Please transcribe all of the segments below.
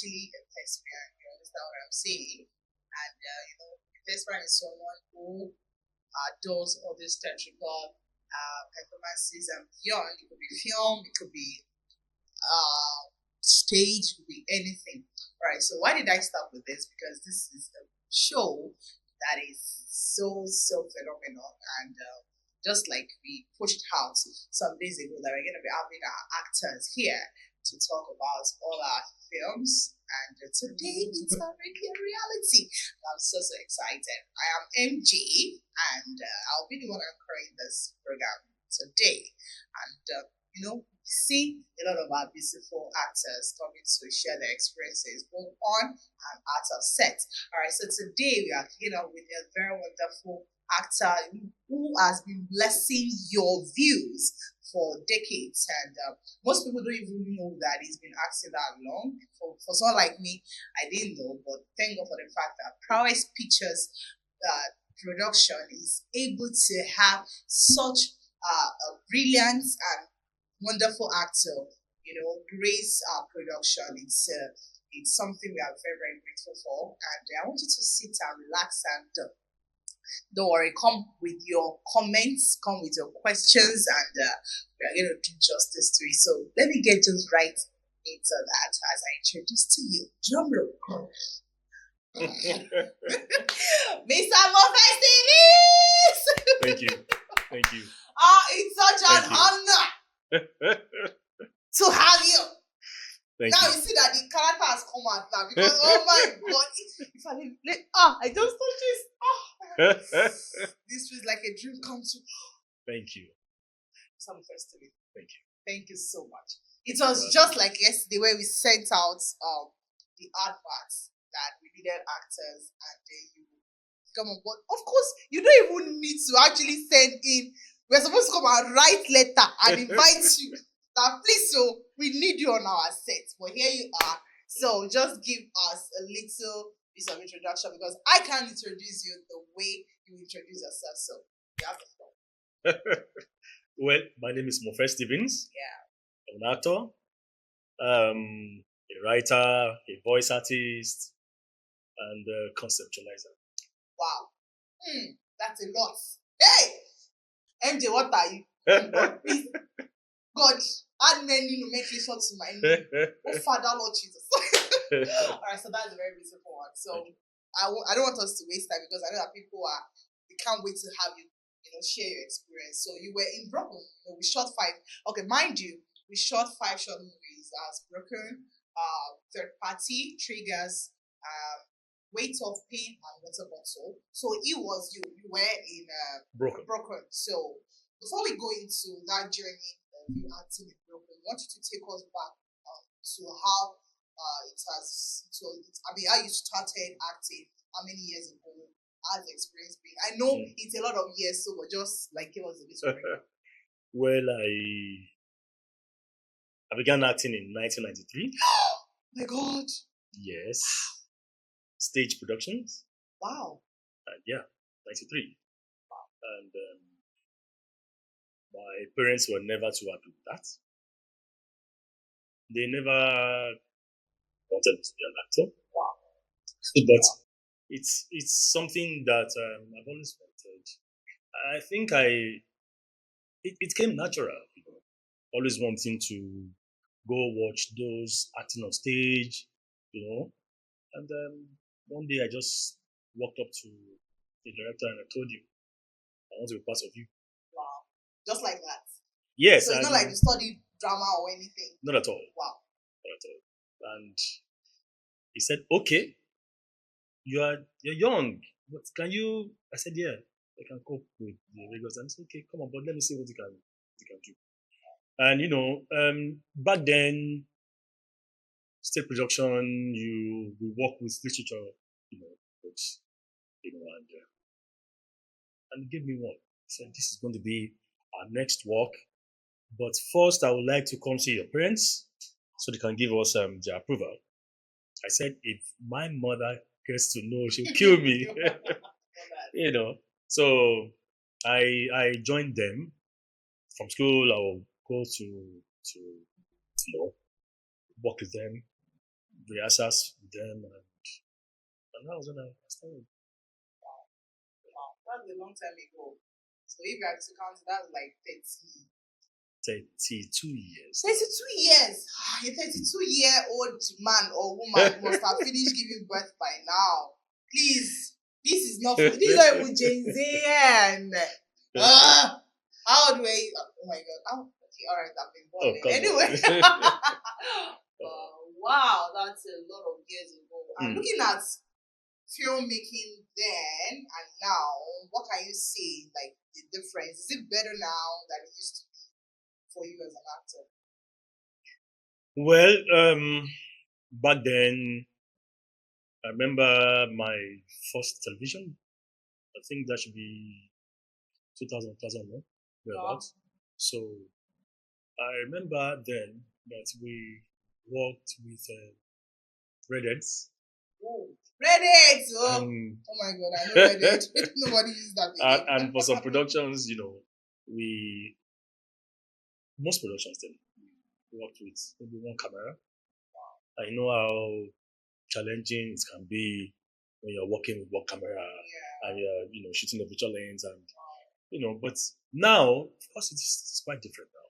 actually a thespian. You understand what I'm saying? And a thespian is someone who does all these theatrical performances and beyond. It could be film, it could be stage, it could be anything. All right. So why did I start with this? Because this is a show that is so phenomenal, and just like we pushed out some days ago, that we're going to be having our actors here to talk about all our films. And today it's already a reality. I'm so excited. I am MJ, and I'll be the one anchoring this program today. And seeing a lot of our beautiful actors coming to share their experiences both on and out of set. All right, so today we are kicking off with a very wonderful actor who has been blessing your views for decades, and most people don't even know that he's been acting that long. For someone like me, I didn't know, but thank God for the fact that Prowess Pictures production is able to have such a brilliant and wonderful actor, grace our production. It's something we are very grateful for, and I want you to sit and relax and don't worry, come with your comments, come with your questions, and we are going to do justice to it. So let me get just right into that as I introduce to you drum roll. Mr. Mofe Stephens! Thank you. It's such an honor to have you. Thank now you. You see that the character has come out now, because oh my god, if I just touch this, this feels like a dream come true. Thank you. Mr. Mofe Stephens. Thank you. Thank you so much. It was just like yesterday where we sent out the adverts that we needed actors, and then you come on board. Of course, you don't even need to actually send in. We're supposed to come and write letter and invite you. That please, so we need you on our set. But here you are. So just give us a little piece of introduction, because I can't introduce you the way you introduce yourself. So you have to stop. Well, my name is Mofe Stephens. Yeah. I'm an actor, a writer, a voice artist, and a conceptualizer. Wow. That's a lot. Hey! MJ, what are you? Please, God, add many nomenclature to my name. Oh, Father, Lord Jesus. Alright, so that's a very beautiful one. So I don't want us to waste time, because I know that they can't wait to have you, share your experience. So you were in Brooklyn. We shot 5. Okay, mind you, we shot 5 short movies as Broken, Third Party, Triggers, Weight of Pain, and Water Bottle. So it was you were in Broken. So before we go into that journey of you acting in Broken, I want you to take us back to how how you started acting, how many years ago, how's the experience been? I know it's a lot of years, so but just like give us a bit of Well, I began acting in 1993. My God. Yes. Stage productions. Wow. 93. Wow. And my parents were never too happy with that. They never wanted to be an actor. Wow. But it's something that I've always wanted. I think it came natural. Always wanting to go watch those acting on stage, and one day I just walked up to the director and I told him, I want to be part of you. Wow. Just like that? Yes. So it's not like you studied drama or anything? Not at all. Wow. Not at all. And he said, okay, you're young, but can you? I said, yeah, I can cope with the rigors. And he said, okay, come on, but let me see what you can do. And back then, state production, we work with literature, books, and give me one. He said, this is going to be our next work, but first I would like to come see your parents so they can give us their approval. I said, if my mother gets to know, she'll kill me. So I joined them from school. I will go to work with them. rehearsals with them, and that was when I started. Wow, that's a long time ago. So if you have to count, that's like 30. 32 years. 32 years. A 32-year-old man or woman must have finished giving birth by now. Please, this is not this is not even Gen Z. How do I? Oh my God. Okay, all right, I've been born. Anyway. Wow, that's a lot of years ago. And looking at filmmaking then and now, what can you say, like, the difference? Is it better now than it used to be for you as an actor? Well, back then, I remember my first television. I think that should be 2000, 2001, thereabouts. So I remember then that we worked with Redheads. Oh, Reddit! Oh, And, oh my God, I know Reddit. Nobody uses that again. and for some productions, we most productions then we worked with maybe one camera. I know how challenging it can be when you're working with one camera and you're shooting the virtual lens and but now of course it's quite different now.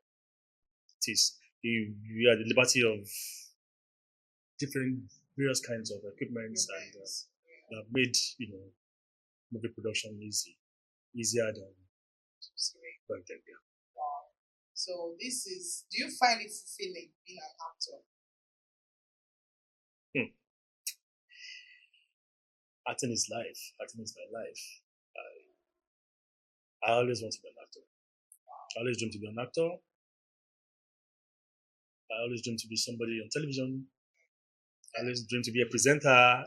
It is you are at the liberty of different various kinds of equipments and that made movie production easier than back then. Yeah. Wow. So do you find it fulfilling being an actor? Acting is life. Acting is my life. I always want to be an actor. I always dream to be an actor. I always dream to be somebody on television. I always dream to be a presenter.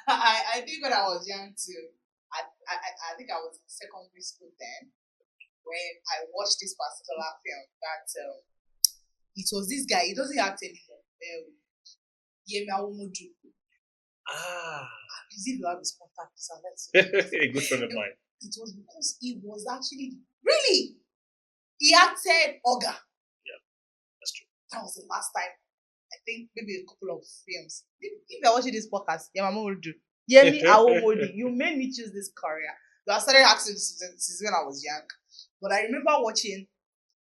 I think when I was young too, I think I was in secondary school then when I watched this particular film that it was this guy. He doesn't act anymore. Yemi Awomodu. Is it have his contact? A good friend of mine. It was because he was actually really he acted Oga. Yeah, that's true. That was the last time. I think maybe a couple of films. If you're watching this podcast, Yemi Awomodu, you made me choose this career. I started acting since when I was young. But I remember watching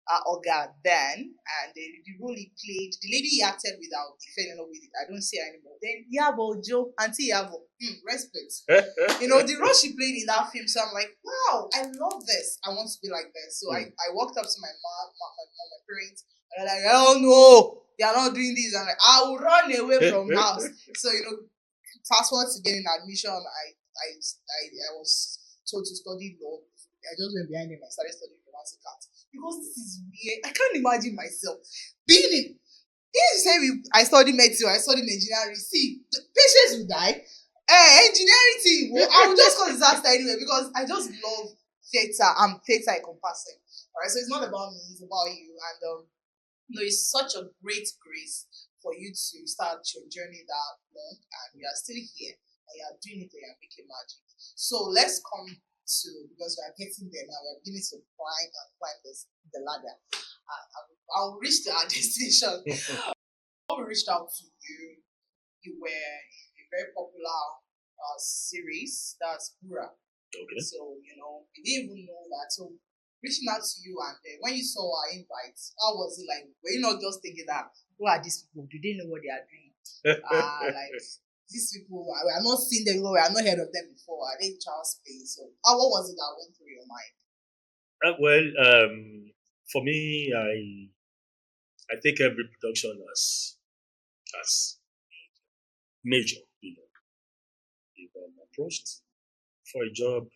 Oga then, and the role he played, the lady he acted without, he fell in love with it. I don't see her anymore. Then Yabo, Joe, Auntie Yabo, respect. The role she played in that film, so I'm like, wow, I love this. I want to be like this. So I walked up to my mom, my parents, and they're like, oh no, they are not doing this. I'm like, I will run away from house. So fast forward to getting admission, I was told to study law. I just went behind him. I started studying romantic art because this is weird. I can't imagine myself being in. If you say I studied medicine, I studied engineering. See, patients will die. Engineering team. Well, I will just call disaster anyway because I just love theater. I'm theater encompassing. Alright, so it's not about me, it's about you. And it's such a great grace for you to start your journey that long, and you are still here and you are doing it and you are making magic. So let's come to, because we are getting there now, we are beginning to climb the ladder. I'll reach to our destination. When we reached out to you, you were in a very popular series, that's Bura. Okay. So, we didn't even know that. So, reaching out to you, and when you saw our invite, how was it like? Were you not just thinking that, who are these people? Do they know what they are doing? Like, these people, we are not seeing them, we are not heard of them before. Are they child's play? So, what was it that went through your mind? For me, I think every production has major. If I'm approached for a job,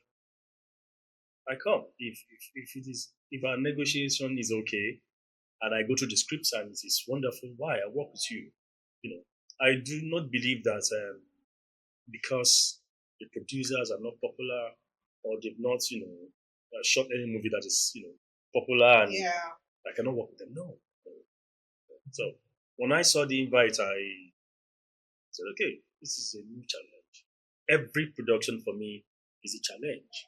I come. If our negotiation is okay, and I go through the scripts and it is wonderful, why I work with you. I do not believe that because the producers are not popular or they've not shot any movie that is popular and I cannot work with them. No. So when I saw the invite, I said, okay, this is a new challenge. Every production for me is a challenge,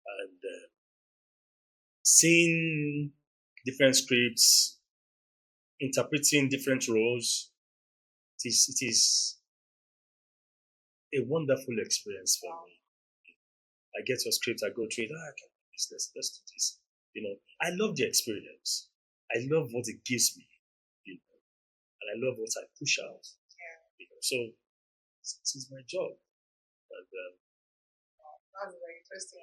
and seeing different scripts, interpreting different roles. It is a wonderful experience for me. I get your script, I go through it. I can do this. Let's do this. I love the experience. I love what it gives me. And I love what I push out. So this is my job. And, That's very interesting.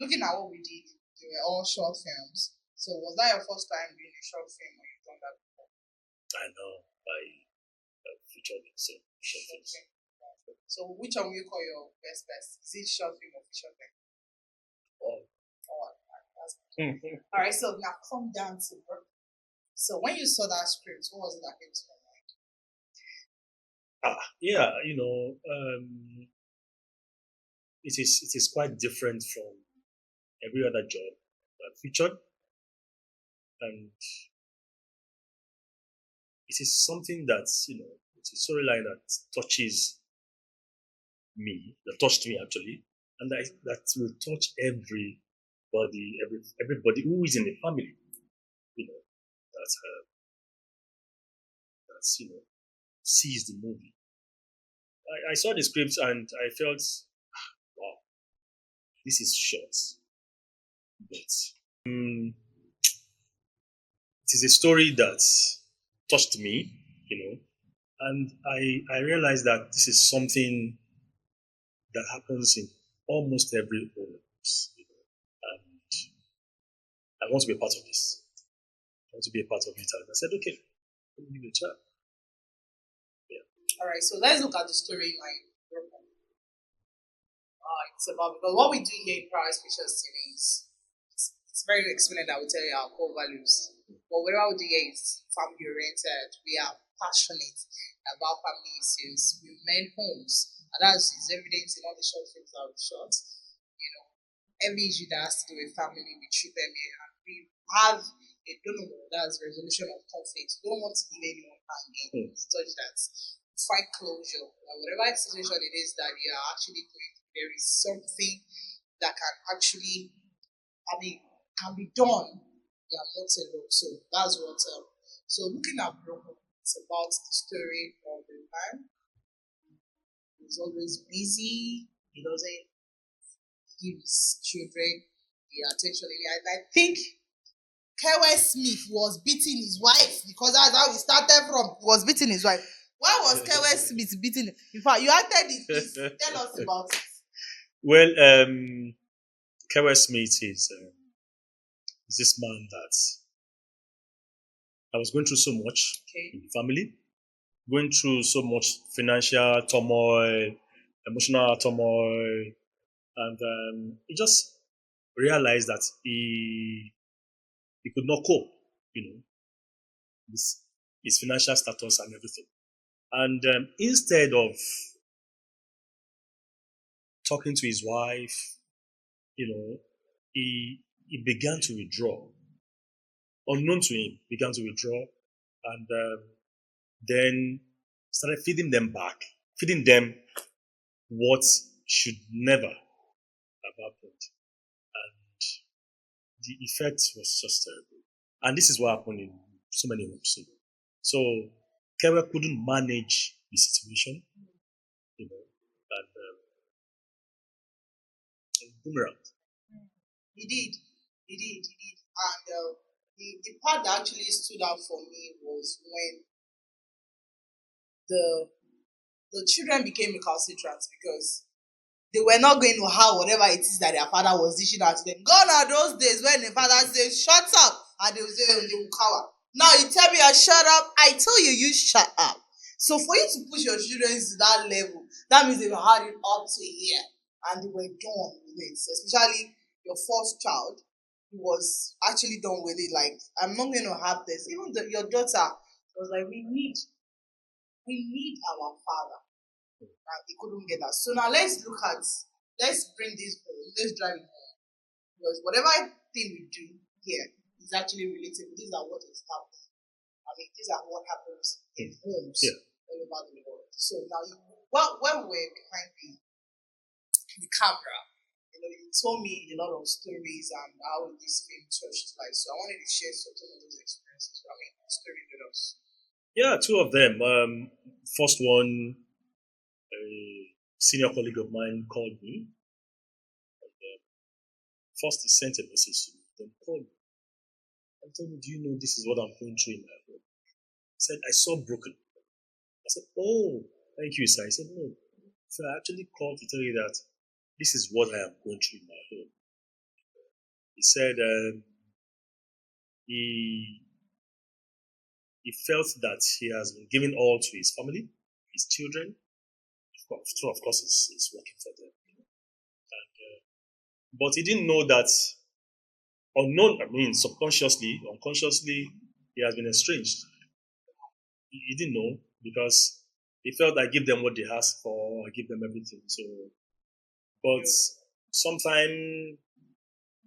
Looking at what we did, they were all short films. So was that your first time doing a short film or you've done that before? I know I featured in some short films. So which one will you call your best? Is it short film or feature film? Oh. That's good. All right, so now come down to work. So when you saw that script, what was it that came to your mind? Yeah, it is quite different from every other job that featured, and it is something that's it's a storyline that touched me actually, and that will touch everybody who is in the family, that sees the movie. I saw the script and I felt, wow, this is short, but it is a story that touched me, and I realized that this is something that happens in almost every home, and I want to be a part of this. I want to be a part of it, and I said, okay, let me give it a try. All right, so let's look at the storyline. It's about, because what we do here in Paris Pictures TV is it's very explained. I will tell you our core values. But whatever we do here is family oriented. We are passionate about family issues. We mend homes, and that is evident in all the short films that we shot. Every issue that has to do with family, we treat them here, and we have a donor that's resolution of conflict. We don't want to leave anyone hanging. Touch that. Find closure. Whatever situation it is that you are actually doing, there is something that can actually, can be done. You are not alone. So that's what. So looking at Broken, it's about the story of a man who's always busy. He doesn't give his children the attention. And I think Kewe Smith was beating his wife, because that's how he started from. He was beating his wife. Why was Kewe Smith beating him? In fact, you acted it. Please tell us about it. Well, Kewe Smith is this man that I was going through so much in the family, going through so much financial turmoil, emotional turmoil, and he just realized that he could not cope, with his financial status and everything. And instead of talking to his wife, he began to withdraw. Unknown to him, began to withdraw, and then started feeding them what should never have happened. And the effect was just terrible. And this is what happened in so many homes. So Kewe couldn't manage the situation, and boomerang. He did. And the part that actually stood out for me was when the children became recalcitrant, because they were not going to have whatever it is that their father was dishing out to them. Gone are those days when the father says, "Shut up," and they will say, they will cower. Now you tell me, "Shut up." I tell you, you shut up. So for you to push your children to that level, that means they've had it up to here, and they were done with it. Especially your first child, who was actually done with it. Like, I'm not going to have this. Even your daughter was like, we need our father. And he couldn't get that. So now let's bring this home, let's drive it home. Because whatever thing we do here is actually relatable. These are what is happening. These are what happens in homes all over the world. So now, when we were behind the camera, you told me a lot of stories and how this film touched life. So I wanted to share some of those experiences. Story Yeah, two of them. First one, a senior colleague of mine called me. First, he sent a message to me, then called me and told me, "Do you know this is what I'm going through in my home?" He said, "I saw broken." I said, "Oh, thank you, sir." He said, "No." So I actually called to tell you that this is what I am going through in my home. He said he he felt that he has been giving all to his family, his children. Of course, he's working for them. But he didn't know that unknown, I mean, subconsciously, unconsciously, he has been estranged. He didn't know because he felt I give them what they ask for, I give them everything. So, but sometime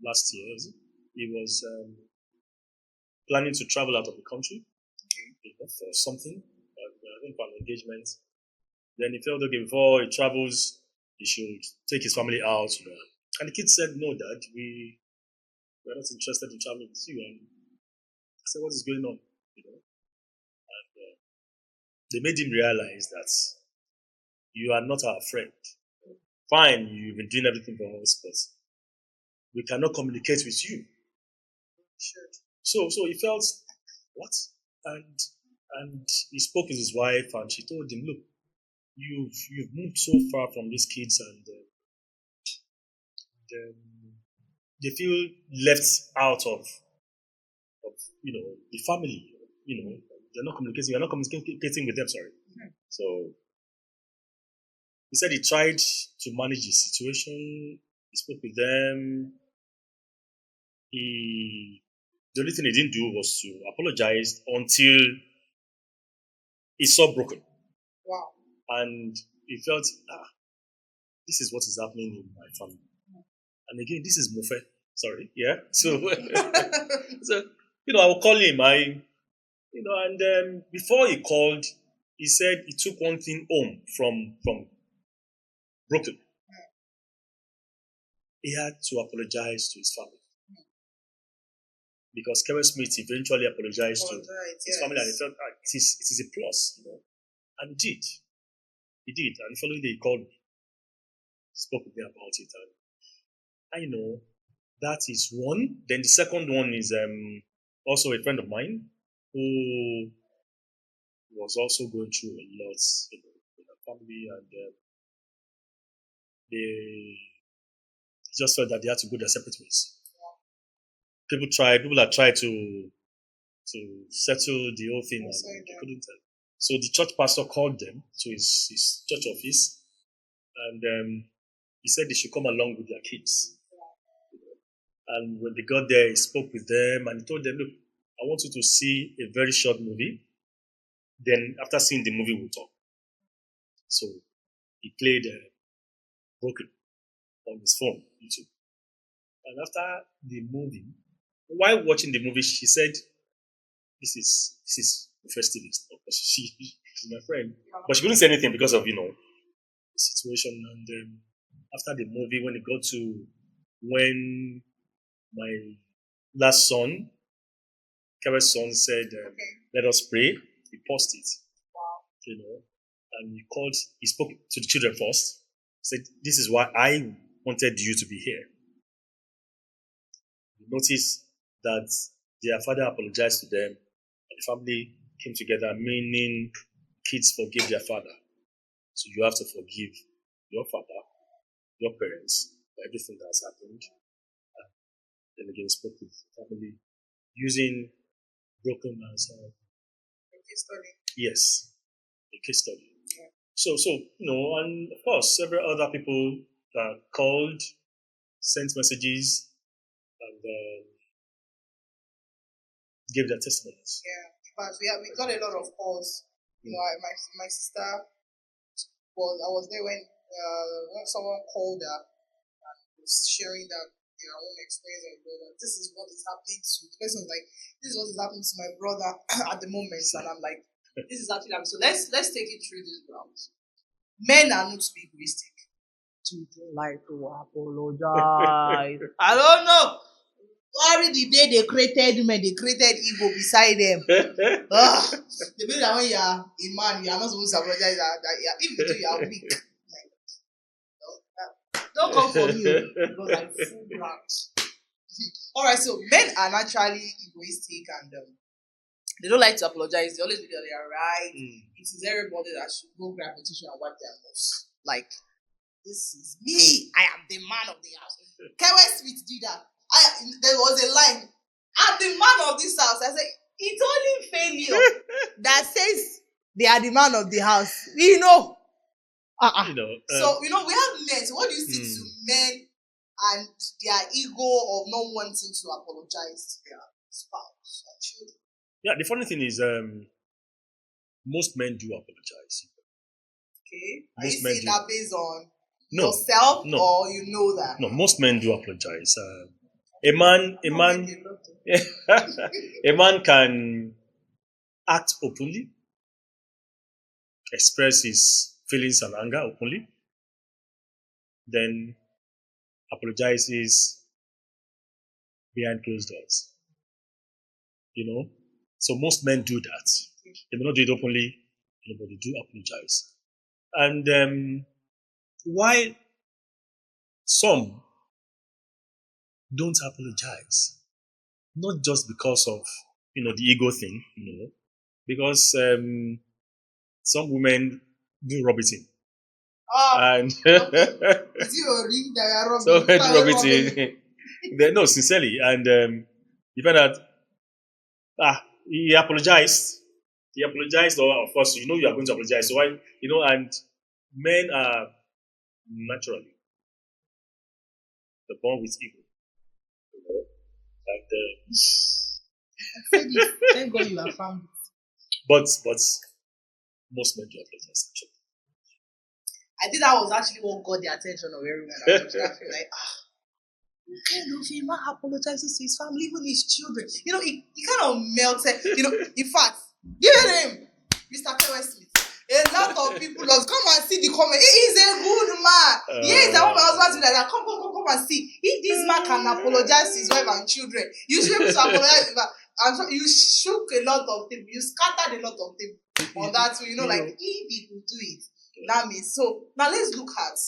last year, he was planning to travel out of the country for something, I think for an engagement. Then he felt okay before he travels, he should take his family out, you know. And the kids said, "No, Dad, we're not interested in traveling with you." And I said, "What is going on?" You know, they made him realize that you are not our friend. Fine, you've been doing everything for us, but we cannot communicate with you. Sure. So he felt what? And and he spoke with his wife, and she told him, "Look, you've moved so far from these kids, and um, they feel left out of the family. You know, they're not communicating. You're not communicating with them. Sorry." So he said he tried to manage the situation. He spoke with them. He The only thing he didn't do was to apologize until he saw broken, Wow. and he felt this is what is happening in my family. And again, this is Mofe. Sorry, yeah. So so I will call him. And before he called, he said he took one thing home from broken. He had to apologize to his family because Kewe Smith eventually apologized to his family, and he felt it is a plus. And he did. He did. And the following day he called me, spoke with me about it. And I know that is one. Then the second one is also a friend of mine who was also going through a lot in her family, and they just felt that they had to go their separate ways. People had tried to settle the whole thing, and they couldn't. So the church pastor called them to his church office, and he said they should come along with their kids. And when they got there, he spoke with them and he told them, "Look, I want you to see a very short movie. Then after seeing the movie, we'll talk." So he played Broken on his phone, YouTube. And after the movie, while watching the movie, she said, "This is Mofe Stephens." She's my friend, but she couldn't say anything because of the situation. And after the movie, when it got to when my last son, Keve's son, said, "Let us pray," he paused it, and he spoke to the children first. Said, "This is why I wanted you to be here." You notice that their father apologized to them, and the family came together, meaning kids forgive their father. So you have to forgive your father, your parents, for everything that has happened. And then again, spoke with the family using broken as a case study. Yes, a case study. Yeah. So and of course, several other people called, sent messages, and gave their testimonies. Yeah, but we got a lot of calls. My sister I was there when someone called her and was sharing that their own experience and that this is what is happening to the person was like, this is what is happening to my brother at the moment, and I'm like, this is actually happening. So let's take it through this route. Men are not egoistic. Children like to apologize. I don't know. Worry the day they created women, they created ego beside them. They believe that when you are a man, you are not supposed to apologize. If you do, you are weak. Don't come for me because I'm full ground. Alright, so men are naturally egoistic and they don't like to apologize. They always believe that they are right. It is everybody that should go grab a tissue and wipe their nose. Like, this is me. I am the man of the house. Kewe Smith did that. There was a line. I'm the man of this house. I said, it's only failure that says they are the man of the house. We know. So, we have men. So, what do you think to men and their ego of not wanting to apologize to their spouse or children? Yeah, the funny thing is, most men do apologize. Okay. Are you saying that based on yourself, or you know that? No, most men do apologize. A man can act openly, express his feelings and anger openly, then apologizes behind closed doors. So most men do that. They may not do it openly, but they do apologize. And why some don't apologize, not just because of the ego thing, because some women do rub it in. And is it a ring that you are rubbing? So rub it in. No, sincerely, and you find that he apologized. He apologized, or of course, you are going to apologize. So why, and men are naturally born with ego. And thank God you have found it. But most men do apologize. I think that was actually what got the attention of everyone. I feel like, man apologizes to his family, even his children. He kind of melted. In fact, give him, Mr. Kewe Smith. A lot of people come and see the comment. He is a good man. Yes, I want my husband to be like that. Come and see. If this man can apologize to his wife and children, you should be able to apologize. And so you shook a lot of things. You scattered a lot of things on that. So, like, if he could do it, that means. So, now let's look at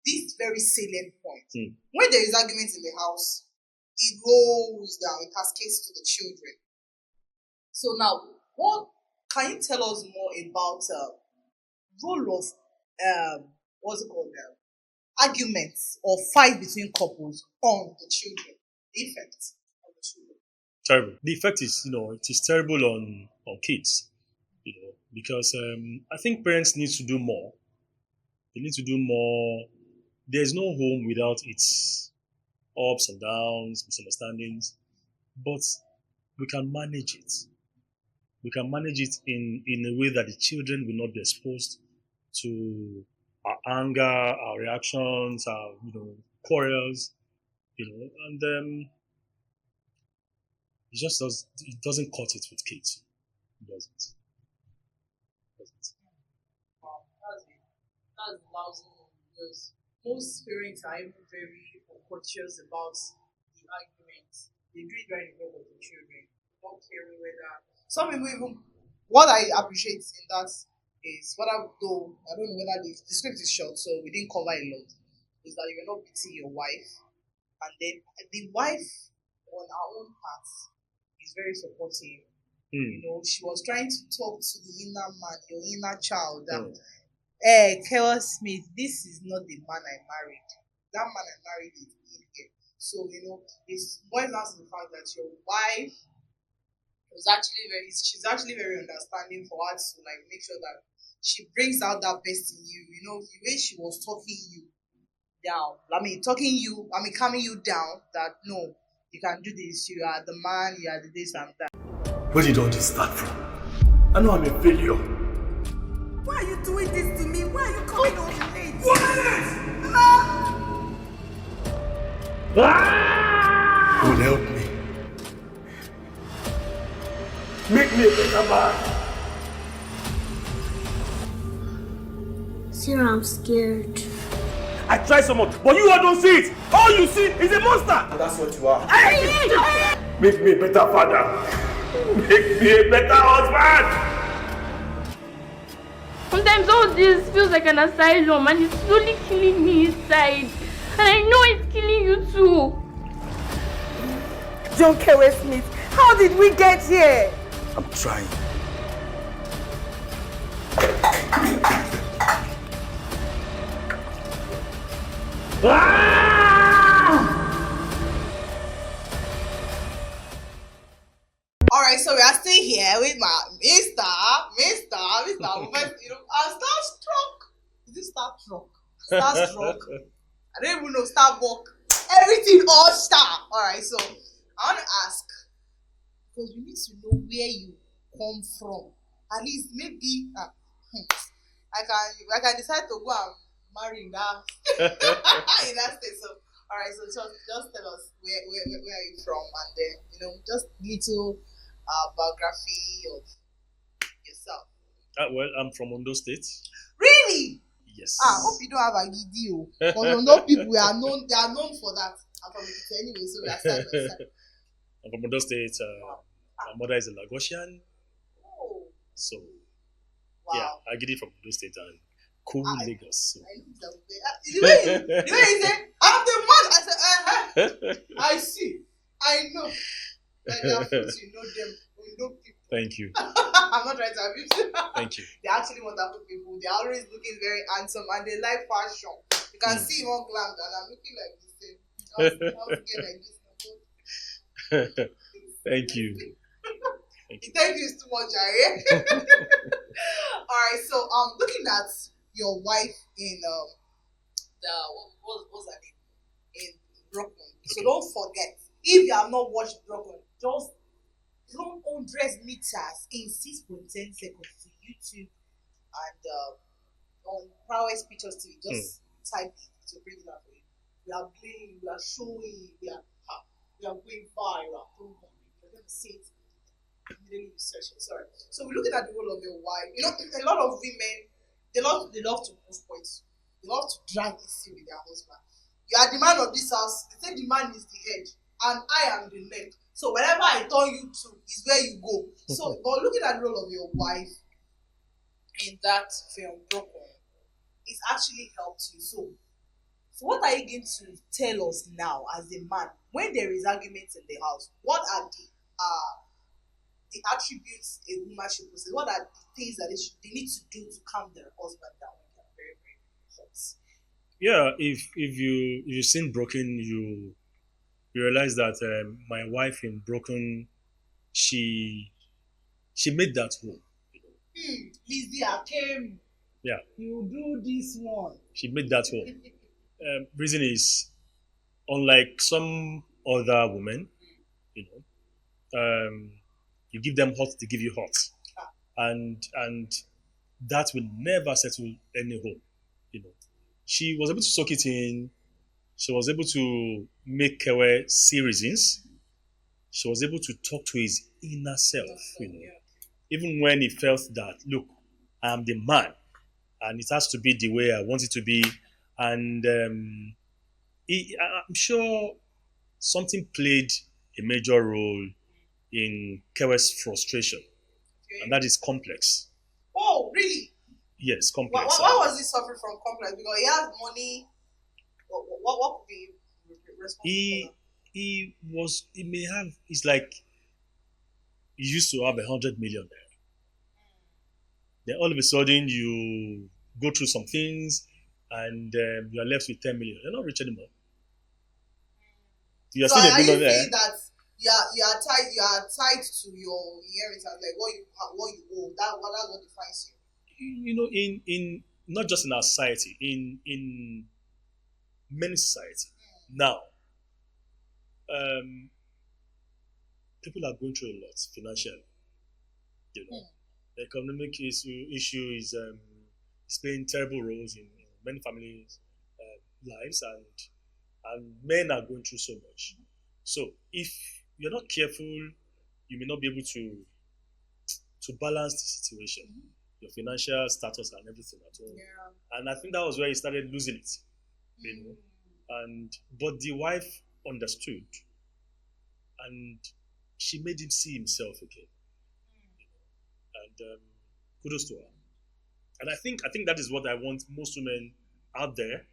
this very salient point. When there is argument in the house, it rolls down. It cascades to the children. So now, can you tell us more about role of arguments or fight between couples on the children? The effect on the children. Terrible. The effect is, it is terrible on kids, because I think parents need to do more. They need to do more. There's no home without its ups and downs, misunderstandings, but we can manage it. We can manage it in a way that the children will not be exposed to our anger, our reactions, our quarrels, and it doesn't cut it with kids. It doesn't. That's lousy because most parents are even very conscious about the arguments. They do it right in front of the children, not caring whether. Some people even. What I appreciate in that is I don't know whether the script is short, so we didn't cover a lot. Is that you're not beating your wife, and then the wife on her own part is very supportive. She was trying to talk to the inner man, your inner child. Kewe Smith, this is not the man I married. That man I married is in here. So it's boils down to the fact that your wife she's actually very understanding for her to make sure that she brings out that best in you. The way she was talking you down. Calming you down that no, you can do this, you are the man, you are the this and that. Where did all this start from? I know I'm a failure. Why are you doing this to me? Why are you coming home late? God help me. Make me a better man. Sarah, I'm scared. I try so much, but you all don't see it. All you see is a monster. That's what you are. Make me a better father. Make me a better husband. Sometimes all this feels like an asylum and it's slowly killing me inside. And I know it's killing you too. John Kewe Smith, how did we get here? I'm trying. Alright, so we are still here with my Mr. Mofe, Starstruck. Is it Starstruck? Starstruck. I don't even know, Starbuck. Everything all star. Alright, so I want to ask, because we need to know where you come from. At least maybe I can decide to go and marry in that in that state. So alright, so just tell us where are you from, and then just little biography of yourself. Well, I'm from Ondo State. Really? Yes. Hope you don't have a GD. Because Ondo people they are known for that. I'm from Ikiti anyway, so we are side by side. I'm from Ondo State. My mother is a Lagosian. Oh. So Wow. yeah, I get it from Ondo State and cool Lagos. So. I know the way you say, I'm the man. I said, I see. I know. Like they are fools, you know them. You know people. Thank you. I'm not trying to abuse you. Thank you. They're actually wonderful people. They're always looking very handsome and they like fashion. You can see one glam and I'm looking like the same. Thank you. Thank you too much, Jare. Alright, so looking at your wife in what's her name? In Brooklyn. So don't forget, if you have not watched Brooklyn, just run 100 meters in 6.10 seconds to YouTube and on Prowess Pictures TV. Just type it to bring it up for you. We are playing, we are showing, we are going far, we are proven. You're going to see it immediately research. Sorry. So we're looking at the role of your wife. A lot of women they love to prove points. They love to drag this thing with their husband. You are the man of this house. They say the man is the head, and I am the neck. So wherever I turn you to is where you go. So, but looking at the role of your wife in that film, Brooklyn, it's actually helped you. So what are you going to tell us now as a man when there is arguments in the house? What are the attributes a woman should possess? What are the things that they need to do to calm their husband down when they're very, very hot? Yeah, if you've seen Broken, you realize that my wife in Broken, she made that role. Lizzie, I came. Yeah. You do this one. She made that role. Reason is, unlike some other women, you give them hot, they give you hot, and that will never settle any home. She was able to soak it in. She was able to make Kewe see reasons. She was able to talk to his inner self. Even when he felt that, look, I'm the man, and it has to be the way I want it to be. And I'm sure something played a major role in Kewe's frustration, and that is complex. Oh, really? Yes, complex. Why was he suffering from complex? Because he has money. What could be responsible? He may have. It's like he used to have 100 million there. Then all of a sudden you go through some things, and you are left with 10 million. You're not rich anymore. You're still a millionaire. That you are tied to your inheritance, like what you owe. That's what defines you. In not just in our society, in many society now, people are going through a lot financially. The economic issue is playing terrible roles in many families' lives, and men are going through so much. So if you're not careful, you may not be able to balance the situation, your financial status and everything at all. Yeah. And I think that was where he started losing it. But the wife understood, and she made him see himself again. And kudos to her. And I think that is what I want most women out there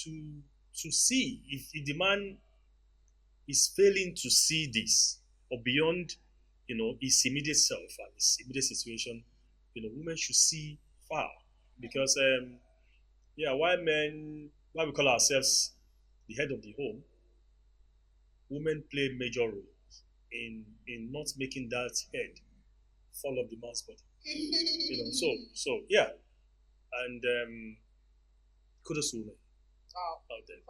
to see. If the man is failing to see this, or beyond, his immediate self and his immediate situation, women should see far, because yeah, why we call ourselves the head of the home, women play major role in not making that head fall off the man's body. So yeah, and kudos to women Oh, out there.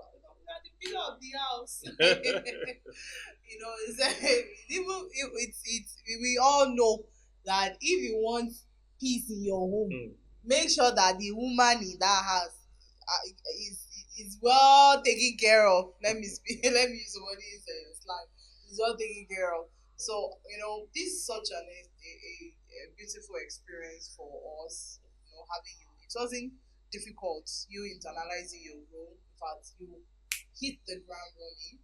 we're at the middle of the house. We all know that if you want peace in your home, make sure that the woman in that house is well taken care of. Let me speak. Let me use somebody's slang. Is well taken care of. So this is such a beautiful experience for us. Having you. It wasn't difficult. You internalizing your role. In fact, you hit the ground running.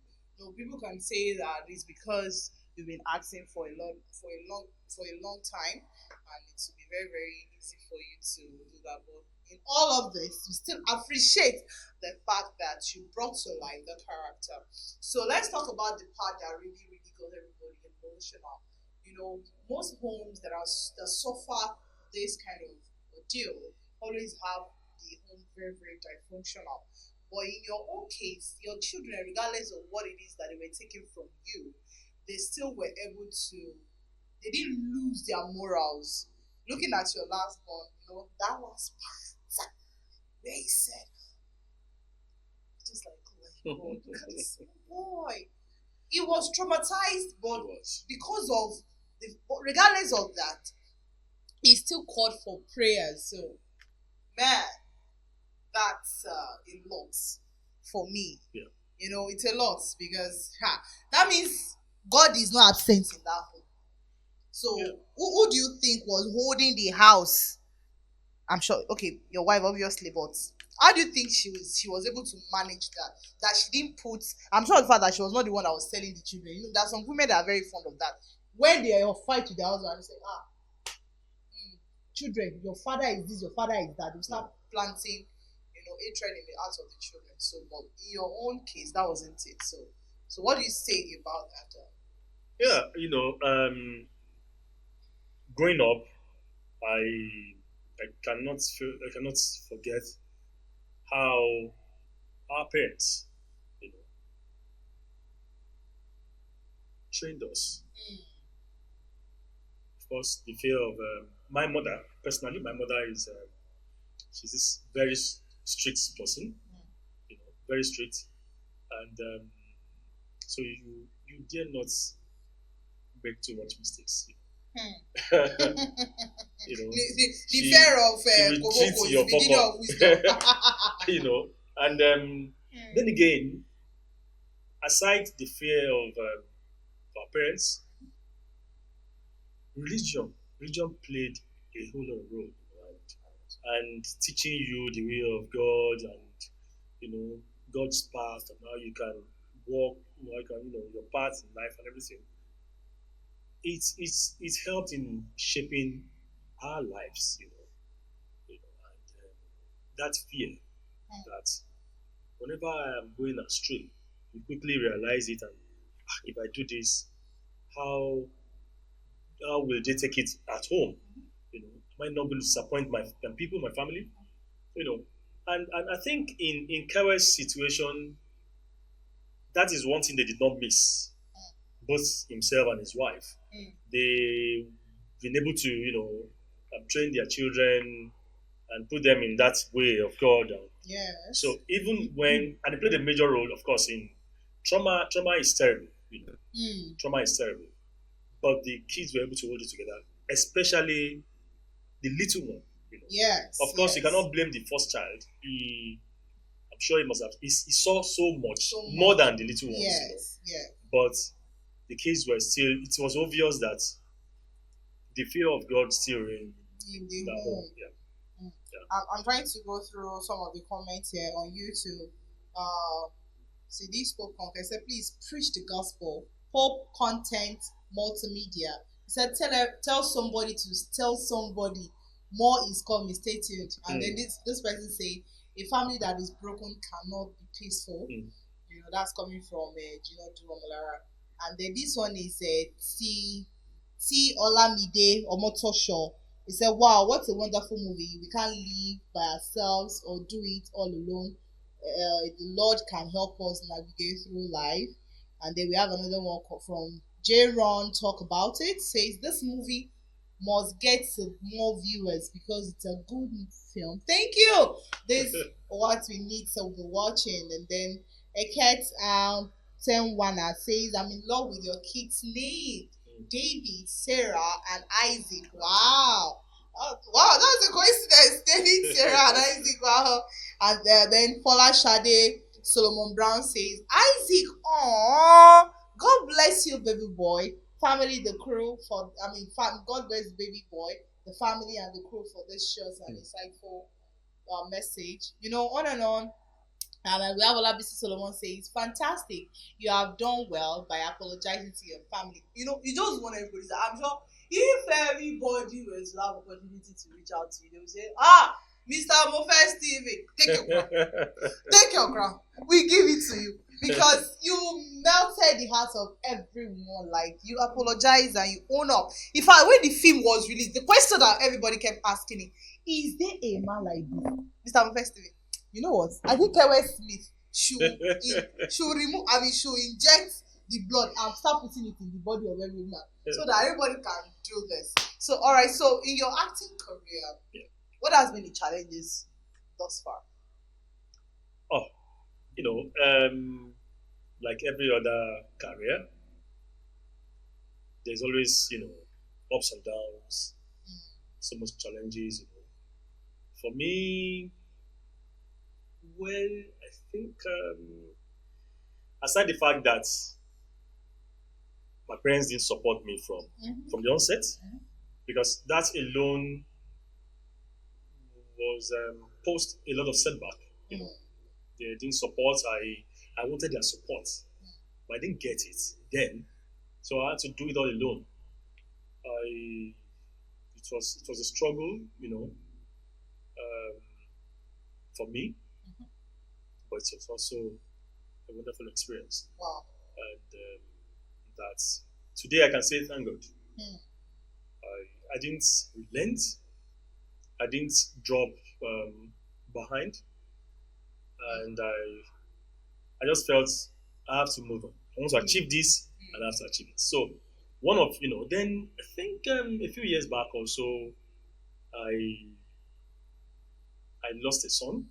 People can say that it's because you've been acting for a long time, and it will be very, very easy for you to do that. But in all of this, we still appreciate the fact that you brought to life the character. So let's talk about the part that really, really got everybody emotional. Most homes that suffer this kind of deal always have the home very, very dysfunctional. But in your own case, your children, regardless of what it is that they were taking from you, they still were able to, they didn't lose their morals. Looking at your last one, that last part where he said, just like, oh my God, look at this boy. He was traumatized, but because of regardless of that, he still called for prayers. So, man, that's a lot for me. Yeah. It's a lot because that means God is not absent in that home. So, yeah. Who do you think was holding the house? I'm sure, okay, your wife obviously, but how do you think she was able to manage that? That she didn't put. I'm sure the fact that she was not the one that was telling the children. There are some women that are very fond of that. When they fight with their husband, they say, children, your father is this, your father is that. They start planting, hatred in the hearts of the children. So, but in your own case, that wasn't it. So what do you say about that? Yeah, growing up, I cannot forget how our parents, trained us. Of course, the fear of my mother. Personally, my mother is she's this very strict person, very strict, and so you dare not make too much mistakes. The fear of Koboko is the beginning of wisdom. And then again, aside the fear of our parents, religion played a whole lot of role, right? And teaching you the way of God, and God's path, and how you can walk, your path in life and everything. It's helped in shaping our lives, and that fear that whenever I am going astray, you quickly realize it, and if I do this, how will they take it at home? Am I not going to disappoint my people, my family? And I think in Kewe's situation, that is one thing they did not miss, both himself and his wife. They've been able to, train their children and put them in that way of God. Yes. So even when, and they played a major role, of course, in trauma is terrible. Trauma is terrible. But the kids were able to hold it together, especially the little one. Yes. Of course, you cannot blame the first child. I'm sure he must have. He saw so much more than the little ones. Yes. Yeah. But the kids were still. It was obvious that the fear of God still reigned in the home. home. Yeah. I'm trying to go through some of the comments here on YouTube. CD spoke conference. He said, please preach the gospel. Hope content multimedia. He said, tell somebody to tell somebody more is coming. Stay tuned. And then this person say, a family that is broken cannot be peaceful. You know, that's coming from Gino Duromolara. And then this one is T Olamide Omotosho. He said, wow, what a wonderful movie. We can't live by ourselves or do it all alone. The Lord can help us navigate through life. And then we have another one from J. Ron Talk About It. Says this movie must get to more viewers because it's a good film. Thank you. This is what we need to be watching. And then Eket 10-1 says, I'm in love with your kids' name. David, Sarah, and Isaac. Wow. Oh, wow, that's a coincidence. David, Sarah, and Isaac. Wow. And then Paula Shade Solomon Brown says, Isaac, aww, God bless you, baby boy. Family, the crew God bless the baby boy, the family, and the crew for this short and insightful message. You know, on and on. And we have Olabisi Solomon says, fantastic. You have done well by apologizing to your family. You know, you just want everybody to, I'm sure if everybody were to have opportunity to reach out to you, they would say, Mr. Mofe Stephens, take your crown. Take your crown. We give it to you. Because you melted the heart of everyone. Like, you apologize and you own up. In fact, when the film was released, the question that everybody kept asking is there a man like this? Mr. Mofe Stephens. You know what? I think Kewe Smith should inject the blood and start putting it in the body of every man so that everybody can do this. So, all right. So, in your acting career, what has been the challenges thus far? Oh, you know, like every other career, there's always, you know, ups and downs, so much challenges. You know, for me. Well, I think aside the fact that my parents didn't support me from the onset, because that alone was posed a lot of setback. You know, they didn't support. I wanted their support, but I didn't get it then, so I had to do it all alone. It was a struggle, you know, for me. But it was also a wonderful experience. Wow. And that today I can say thank God. I didn't relent. I didn't drop behind. And I just felt I have to move on. I want to achieve this and I have to achieve it. So one of, you know, then I think a few years back also, I lost a son.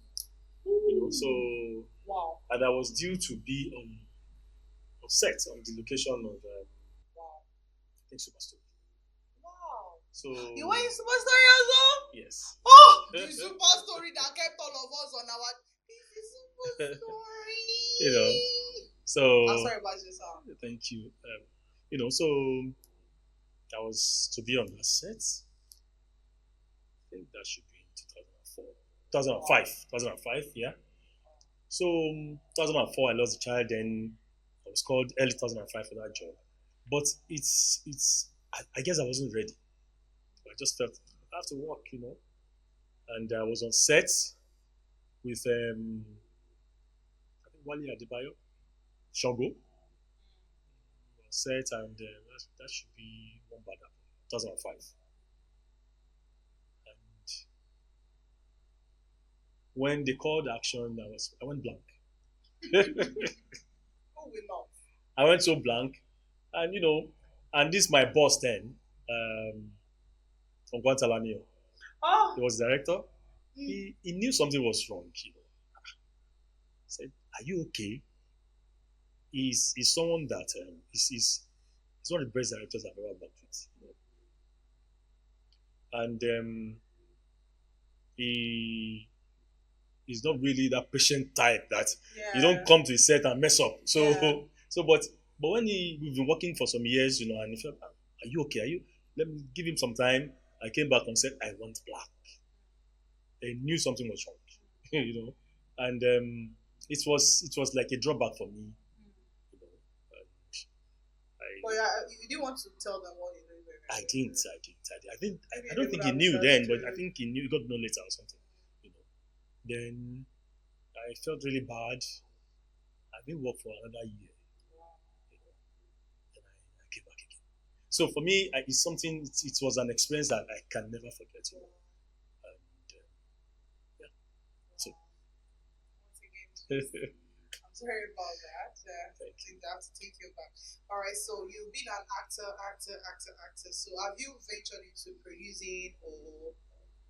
You know, so wow. And I was due to be on set on the location of I think Superstory. Wow. So you were in Superstory also? Yes. Oh, the Superstory that kept all of us on our Superstory. You know. So I'm sorry about your song. Thank you. You know, so I was to be on that set. I think that should be in 2005, yeah. So 2004, I lost a child. Then I was called early 2005 for that job. But I guess I wasn't ready. I just felt I have to work, you know. And I was on set with I think Wale Adebayo, Shogo, on set, and that should be one bad 2005. When they called action, I went blank. Oh, we know. I went so blank, and you know, and this my boss then, from Guantanamo. Oh. He was the director. He knew something was wrong. You know, he said, "Are you okay?" He's someone that he's one of the best directors I've ever worked with. You know? And he's not really that patient type that you don't come to his set and mess up. So but when we've been working for some years, you know, and he felt, are you okay? Let me give him some time. I came back and said, I want black. They knew something was wrong, you know. And it was like a drawback for me. You know, and But you didn't want to tell them what you know. I didn't. I don't Maybe think they he would knew have then, preferred but I to- think he knew. He got to know later or something. You know. Then I felt really bad. I didn't work for another year. You know, then I came back again. So for me, it's something. It was an experience that I can never forget. You know. And yeah. So. Once again, I'm sorry about that. Thank I have to take you back. All right, so you've been an actor. So have you ventured into producing or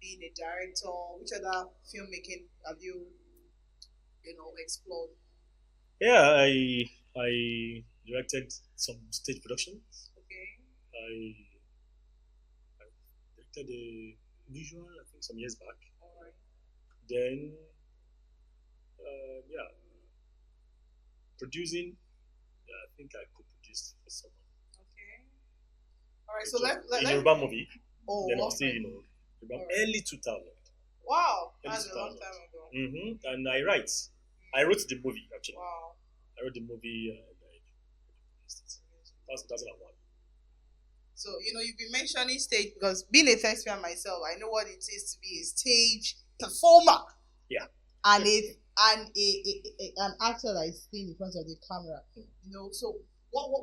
being a director? Which other filmmaking have you, explored? Yeah, I directed some stage productions. Okay. I directed a visual, I think, some years back. All right. Then, yeah, producing. Yeah, I think I co-produced for someone. Okay. All right. So In a Yoruba movie. Oh, Then I was okay. still, Yoruba, Alright. early 2000. Wow, Early that's a long 2000. time ago. And I wrote the movie actually. Wow. I wrote the movie. And I produced it. That was 2001. So you've been mentioning stage because being a thespian myself, I know what it is to be a stage performer. Yeah. And an actor that is seen in front of the camera. So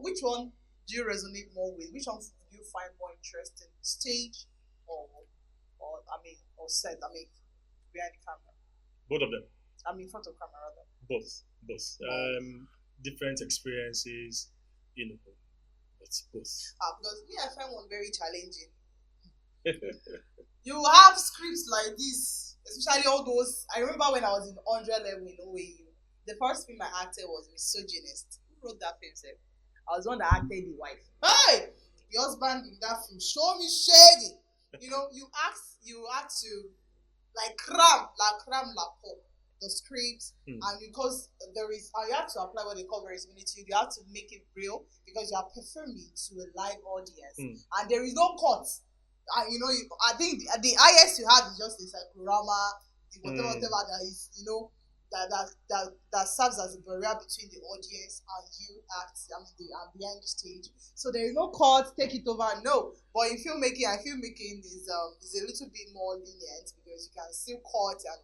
which one do you resonate more with? Which one do you find more interesting? Stage or set? Behind the camera. Both of them. In front of camera rather. Both. Different experiences, but both. Because me, I find one very challenging. You have scripts like this, especially all those. I remember when I was in 100 level in OAU, the first film I acted was Misogynist. Who wrote that film, sir? I was the one that acted the wife. Hey! The husband in that film, show me shady. You have to like cram la pop the scripts, and because you have to apply what they call verisimilitude. You have to make it real because you are performing to a live audience, and there is no cut. And I think the highest you have is just a psychorama, whatever that is, that serves as a barrier between the audience and you and behind the stage. So there is no cut, take it over, no. But in filmmaking, filmmaking is a little bit more lenient because you can still cut and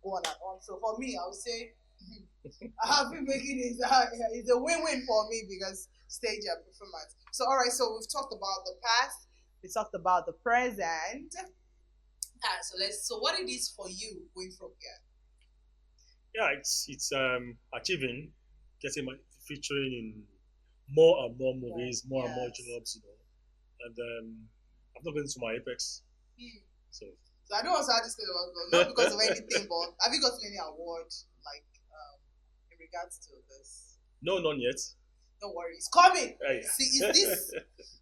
go on and on. So for me, I would say filmmaking is a win-win for me because stage and performance. So all right, so we've talked about the past, we talked about the present. So what it is for you going from here? Yeah, it's achieving, featuring in more and more movies, more and more jobs, and I'm not going to my apex. So I don't want to ask this question about not because of anything, but have you gotten any award in regards to this? No, not yet. Don't worry, it's coming. Yeah. See, is this?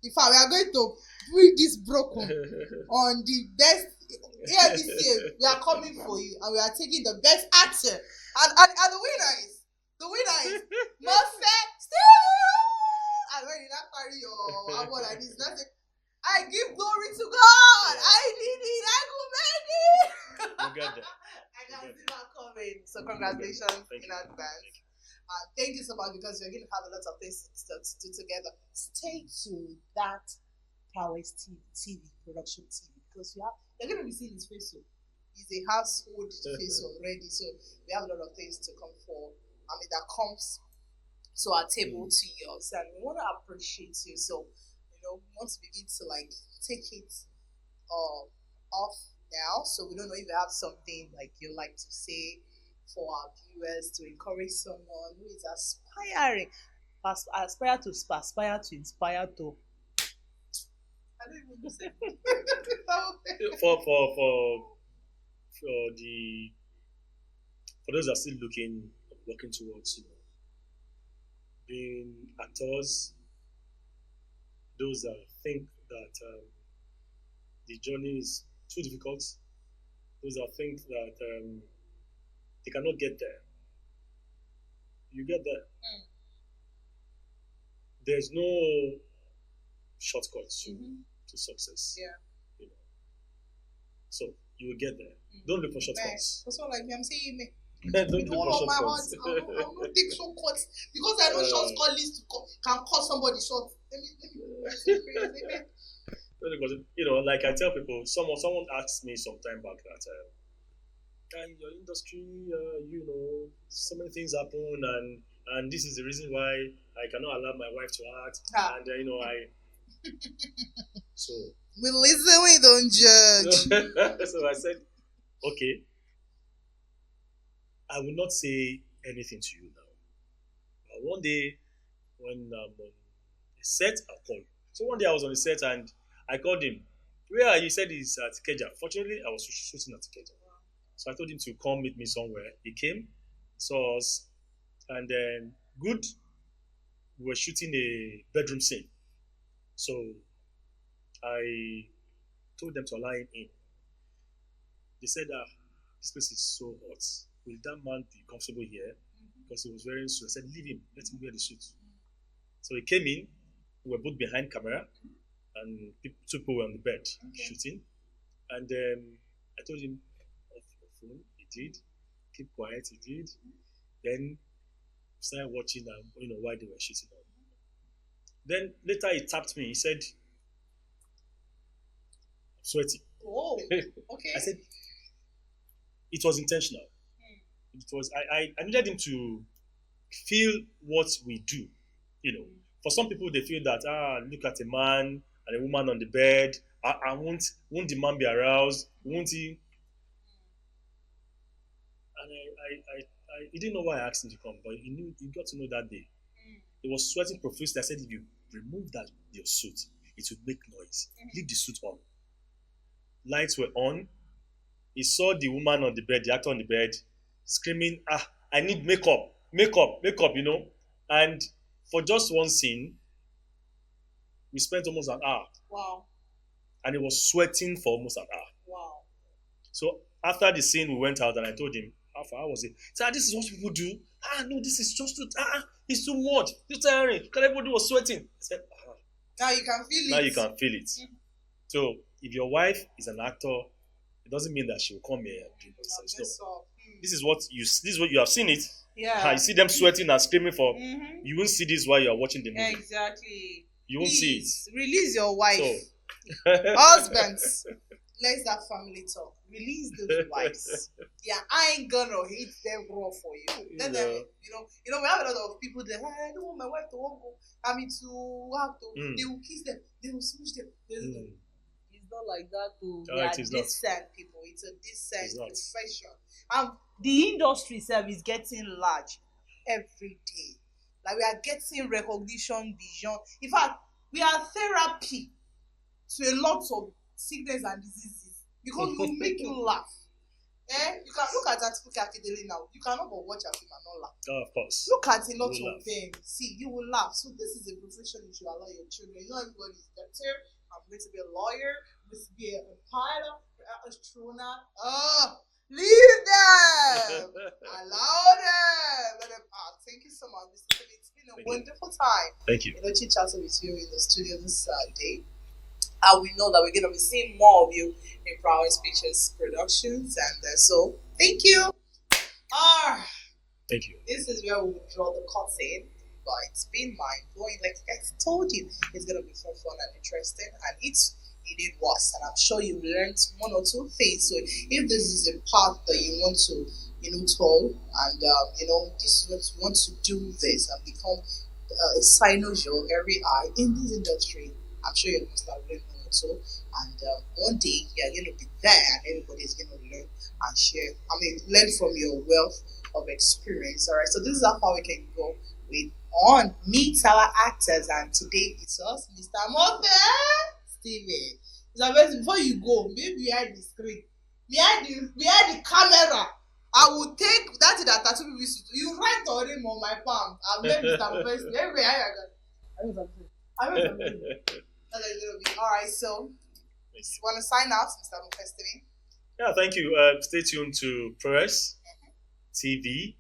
In fact, we are going to bring this broken on the best. Here this year, we are coming for you, and we are taking the best actor, and the winner is Mofe Stephens. And when you not carry your award like this, not say, I give glory to God. I did it. I could make it. We'll get there. I can see that coming. So congratulations in advance. Thank you so much because we're going to have a lot of things to do together. Stay tuned that Prowess TV production team because you're going to be seeing his face soon. He's a household face already, so we have a lot of things to come for. That comes to our table to yours, and we want to appreciate you. So, we want to begin to take it off now. So we don't know if you have something you like to say for our viewers to encourage someone who is aspiring, aspire to inspire to. I don't even know say. For those that are still working towards being actors, those that think that the journey is too difficult, those that think that they cannot get there, you get there. There's no shortcut to success. Yeah. So you will get there. Don't look for shortcuts. That's all I'm saying. Don't With do all for of my short heart, cuts. I will not take short cuts because I know short cut leads to can cut somebody short. Let me pray. Like I tell people, someone asked me some time back that in your industry, so many things happen, and this is the reason why I cannot allow my wife to act, and so We listen, we don't judge. so I said, okay, I will not say anything to you now. But one day when I'm on a set, I'll call you. So one day I was on the set and I called him. Where are you? He said he's at Keja. Fortunately, I was shooting at Keja. So I told him to come meet me somewhere. He came, saw us, and then good. We were shooting a bedroom scene. So I told them to allow him in. They said, this place is so hot. Will that man be comfortable here? Because he was wearing suit. I said, leave him. Let him wear the suit. So he came in. We were both behind camera, and two people were on the bed shooting. And I told him, off your phone. He did. Keep quiet. He did. Then started watching while they were shooting on. Then later he tapped me. He said, I'm sweaty. Oh, okay. I said, it was intentional. It was I needed him to feel what we do. For some people they feel that look at a man and a woman on the bed. I won't the man be aroused? Won't he? And he didn't know why I asked him to come, but he got to know that day. He was sweating profusely. I said, if you remove your suit, it will make noise. Leave the suit on. Lights were on. He saw the woman on the bed, the actor on the bed, screaming, I need makeup, And for just one scene, we spent almost an hour. Wow. And he was sweating for almost an hour. Wow. So after the scene, we went out and I told him, how was it? He said, this is what people do. No, this is just too, it's too much. It's tiring. Because everybody was sweating. I said, Now you can feel it. Now you can feel it. So if your wife is an actor, it doesn't mean that she will come here and do this. No. This is what you have seen it. Yeah. You see them sweating and screaming for. You won't see this while you are watching the movie. Exactly. You won't see it. Release your wife. So. Husbands, let's have family talk. Release those wives. Yeah, I ain't gonna hate them raw for you. Let them, we have a lot of people that I don't want my wife to go. I mean to have to. They will kiss them. They will smooch them. It's not like that too. We are decent people. It's a decent profession. The industry itself is getting large every day. Like we are getting recognition beyond. In fact, we are therapy to a lot of sickness and diseases because we will make you laugh. You can look at Akidele now. You cannot but watch a film and not laugh. Oh, of course. Look at a lot of them. See, you will laugh. So this is a profession you should allow your children. Everybody is doctor. I'm going to be a lawyer. I'm going to be a pilot, an astronaut. Leave them. Allow them. Let them act. Thank you so much, Mr. Philip. It's been a wonderful time. Thank you. Chit-chatting with you in the studio this day. And we know that we're going to be seeing more of you in Prowess Pictures Productions. And so, thank you. Thank you. This is where we will draw the curtain. But it's been mind-blowing. Like I told you, it's going to be fun and interesting. And it was. And I'm sure you learned one or two things. So if this is a path that you want to, tell, and, this is what you want to do this and become a cynosual every eye in this industry, I'm sure you must have learned one or two. And one day, you're going to be there and everybody's going to learn and share. Learn from your wealth of experience. All right. So this is how far we can go with on Meet Our Actors. And today it's us, Mr. Mofe Stephens. Before you go, maybe behind the screen, behind the camera, I will take that tattoo people used to do. You write your name on my palm. I've made Mr. Mofe Stephens. That's going to be. All right, so you want to sign out, Mr. Mofe Stephens? Yeah, thank you. Stay tuned to Press TV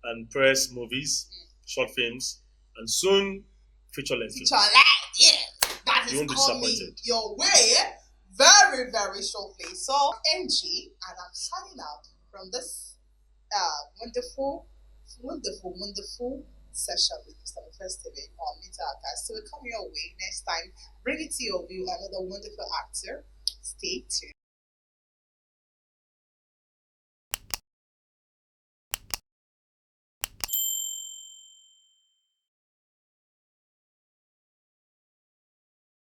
and Press Movies, short films, and soon feature-length films. Yeah. That is coming your way very, very shortly. So, NG, and I'm signing out from this wonderful, wonderful session with Mr. Mofe Stephens on Meter Archives. So we'll come your way next time, bring it to your view another wonderful actor. Stay tuned.